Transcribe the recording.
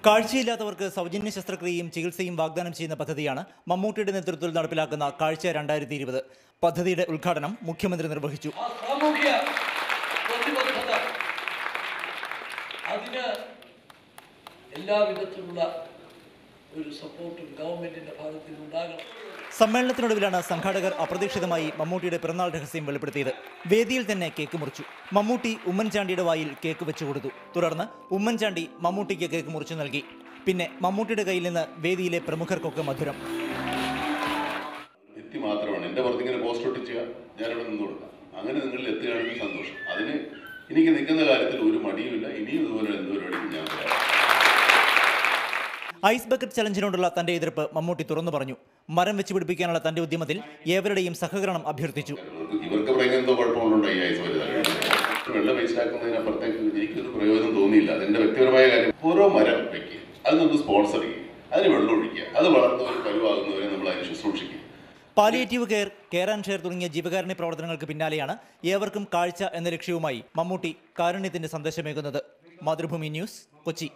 കാഴ്ചയില്ലാത്തവർക്ക് സൗജന്യ ശസ്ത്രക്രിയയും ചികിത്സയും വാഗ്ദാനം ചെയ്യുന്ന പദ്ധതിയാണ് മമ്മൂട്ടിയുടെ നേതൃത്വത്തിൽ നടപ്പിലാക്കുന്ന കാഴ്ച 2020. പദ്ധതിയുടെ ഉദ്ഘാടനം മുഖ്യമന്ത്രി നിർവഹിച്ചു. സമ്മേളനത്തിനൊടുവിലാണ് സംഘാടകർ അപ്രതീക്ഷിതമായി മമ്മൂട്ടിയുടെ പിറന്നാൾ രഹസ്യം വെളിപ്പെടുത്തിയത്. വേദിയിൽ തന്നെ കേക്ക് മുറിച്ചു. മമ്മൂട്ടി ഉമ്മൻചാണ്ടിയുടെ വായിൽ കേക്ക് വെച്ചു കൊടുത്തു. തുടർന്ന് ഉമ്മൻചാണ്ടി മമ്മൂട്ടിക്ക് കേക്ക് മുറിച്ചു നൽകി. പിന്നെ മമ്മൂട്ടിയുടെ കയ്യിൽ നിന്ന് വേദിയിലെ പ്രമുഖർക്കൊക്കെ മധുരം. മാത്രമാണ് എന്റെ പുറത്തിങ്ങനെ പോസ്റ്റ് ഒട്ടിച്ചുക, ഞാനിവിടെ നിന്ന് കൊടുക്കാം. അങ്ങനെ നിങ്ങളിൽ എത്തുകയാണെങ്കിൽ സന്തോഷം. അതിന് എനിക്ക് നിൽക്കുന്ന കാര്യത്തിൽ ഒരു മടിയുമില്ല. ഇനിയും ഇതുപോലെ എന്തോരും ഞാൻ ഐസ് ബക്കറ്റ് ചലഞ്ചിനോടുള്ള തന്റെ എതിർപ്പ് മമ്മൂട്ടി തുറന്നു പറഞ്ഞു. മരം വെച്ച് പിടിപ്പിക്കാനുള്ള തന്റെ ഉദ്യമത്തിൽ ഏവരുടെയും സഹകരണം അഭ്യർത്ഥിച്ചു. ഇവർക്ക് പറയുന്നത് എന്തോ കുഴപ്പമുണ്ടോ ഈ ഐസ് വെള്ളം വേസ്റ്റാക്കുന്നതിനപ്പുറത്തേക്ക് എനിക്കൊരു പ്രയോജനം തോന്നിയില്ല. അതെന്റെ വ്യക്തിപരമായ കാര്യം. ഓരോ മരം വെക്കുക, അതിനൊന്ന് സ്പോൺസർ ചെയ്യുക, അതിന് വെള്ളം ഒഴിക്കുക, അത് വളർന്നവർ കരുവാകുന്നവരെ നമ്മൾ അതിന് ശുശ്രൂഷിക്കുക. Palliative care, care and share തുടങ്ങിയ ജീവകാരുണ്യ പ്രവർത്തനങ്ങൾക്ക് പിന്നാലെയാണ് ഏവർക്കും കാഴ്ച എന്ന ലക്ഷ്യവുമായി മമ്മൂട്ടി കാരുണ്യത്തിന്റെ സന്ദേശമേകുന്നത്. മാതൃഭൂമി ന്യൂസ്, കൊച്ചി.